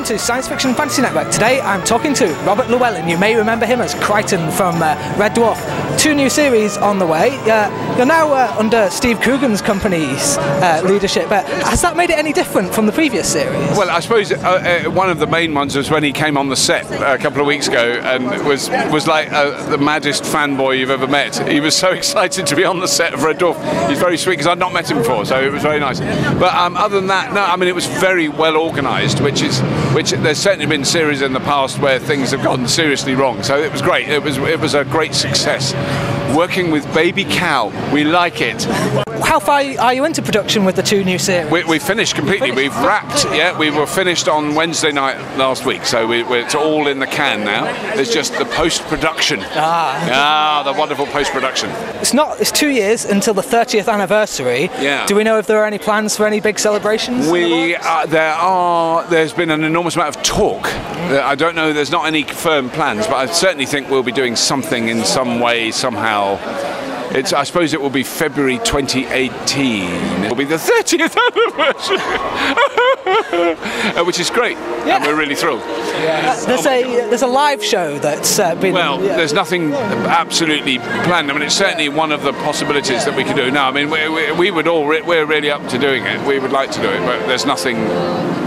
to Science Fiction Fantasy Network. Today I'm talking to Robert Llewellyn. You may remember him as Crichton from Red Dwarf. 2 new series on the way. You're now under Steve Coogan's company's leadership. Has that made it any different from the previous series? Well, I suppose one of the main ones was when he came on the set a couple of weeks ago and was like the maddest fanboy you've ever met. He was so excited to be on the set of Red Dwarf. He's very sweet because I'd not met him before, so it was very nice. But other than that, no, I mean, it was very well organised, which there's certainly been series in the past where things have gone seriously wrong. So it was great. It was a great success. Working with Baby Cow, we like it. How far are you into production with the 2 new series? We finished completely. We've wrapped. Yeah, we were finished on Wednesday night last week, so it's all in the can now. There's just the post-production. The wonderful post-production. It's 2 years until the 30th anniversary. Yeah. Do we know if there are any plans for any big celebrations? There's been an enormous amount of talk. I don't know. There's not any firm plans, but I certainly think we'll be doing something in some way, somehow. I suppose it will be February 2018. It will be the 30th anniversary, which is great, and we're really thrilled. There's a live show that's been. Well, there's nothing absolutely planned. I mean, it's certainly one of the possibilities that we could do now. I mean, we're really up to doing it. We would like to do it, but there's nothing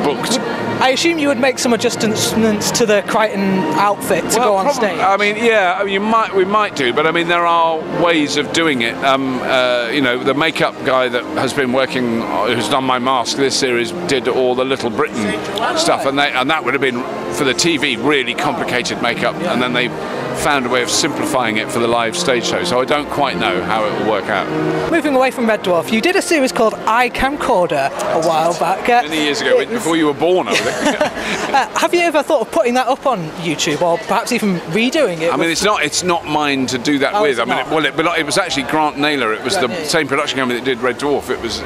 booked. I assume you would make some adjustments to the Crichton outfit to go on stage. I mean, we might do, but I mean, there are ways of doing it. The makeup guy that has been working, who's done my mask this series, did all the Little Britain stuff, and that would have been for the TV really complicated makeup, and then they found a way of simplifying it for the live stage show. So I don't quite know how it will work out. Moving away from Red Dwarf, you did a series called I Camcorder a while back. Many years ago, before you were born, I think. Have you ever thought of putting that up on YouTube, or perhaps even redoing it? I mean, it's not mine to do that with. I mean, it was actually Grant Naylor. It was the same production company that did Red Dwarf. It was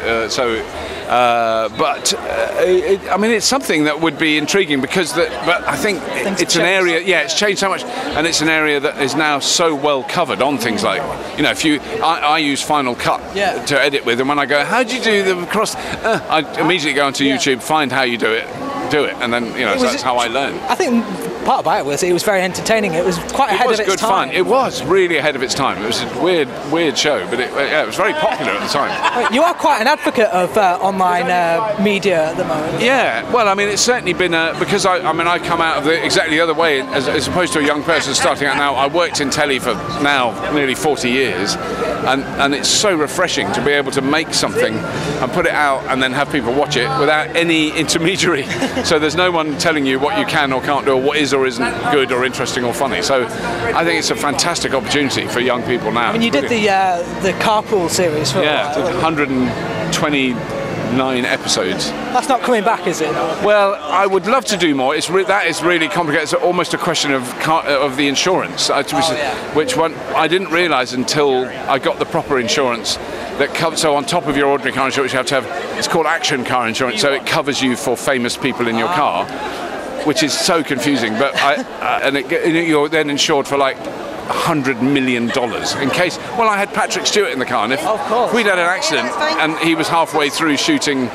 I mean, it's something that would be intriguing because but I think it's an area. Yeah, it's changed so much, and it's an area that is now so well covered on things like, I use Final Cut to edit with, and when I go, how do you do the cross? I immediately go onto YouTube, find how you do it, and then that's how I learn. I think part about it was very entertaining. It was quite ahead of its time. It was good fun. It was really ahead of its time. It was a weird show, but it was very popular at the time. You are quite an advocate of online media at the moment. Yeah, well, I mean, it's certainly been because I come out of exactly the other way as opposed to a young person starting out now. I worked in telly for now nearly 40 years, and it's so refreshing to be able to make something and put it out and then have people watch it without any intermediary. So there's no one telling you what you can or can't do, or what is or isn't good or interesting or funny. So I think it's a fantastic opportunity for young people now. I mean, you did the Carpool series for a while. 129 episodes. That's not coming back, is it? Well, I would love to do more. That is really complicated. It's almost a question of the insurance, which one I didn't realise until I got the proper insurance. So on top of your ordinary car insurance, you have to have, it's called action car insurance, so it covers you for famous people in your car, which is so confusing. But you're then insured for like $100 million in case. Well, I had Patrick Stewart in the car, and if we'd had an accident and he was halfway through shooting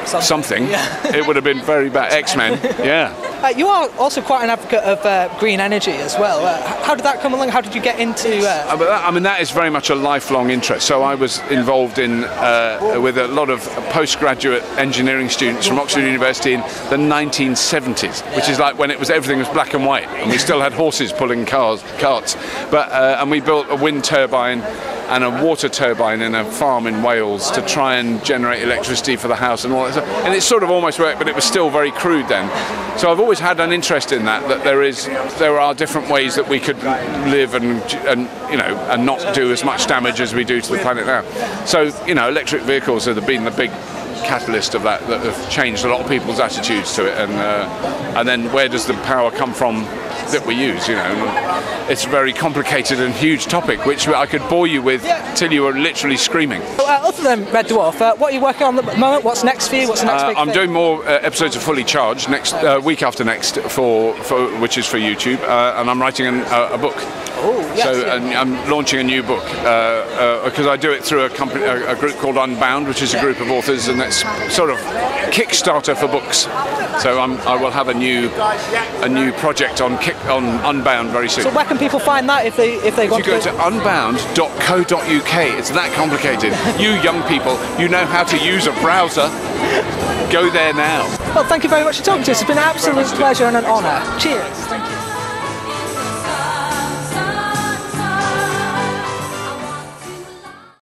something, it would have been very bad. X-Men, yeah. You are also quite an advocate of green energy as well. How did that come along? How did you get into? That is very much a lifelong interest. So I was involved with a lot of postgraduate engineering students from Oxford University in the 1970s, which is like when everything was black and white, and we still had horses pulling carts. And we built a wind turbine and a water turbine in a farm in Wales to try and generate electricity for the house and all that stuff. And it sort of almost worked, but it was still very crude then. So I've always had an interest in that there are different ways that we could live and not do as much damage as we do to the planet now. So electric vehicles have been the big catalyst of that have changed a lot of people's attitudes to it, and then where does the power come from that we use? It's a very complicated and huge topic, which I could bore you with till you were literally screaming. Other than Red Dwarf, what are you working on at the moment? What's next for you? What's the next big thing? I'm doing more episodes of Fully Charged next week after next, which is for YouTube, and I'm writing a book. Oh, yes, So yeah. and I'm launching a new book because I do it through a company, a group called Unbound, which is a group of authors, and that's sort of Kickstarter for books. So I will have a new project on Unbound very soon. So where can people find that if they If want you go to unbound.co.uk, it's that complicated. You young people, you know how to use a browser. Go there now. Well, thank you very much for talking to us. It's been an absolute pleasure and an honour. Cheers. Thank you.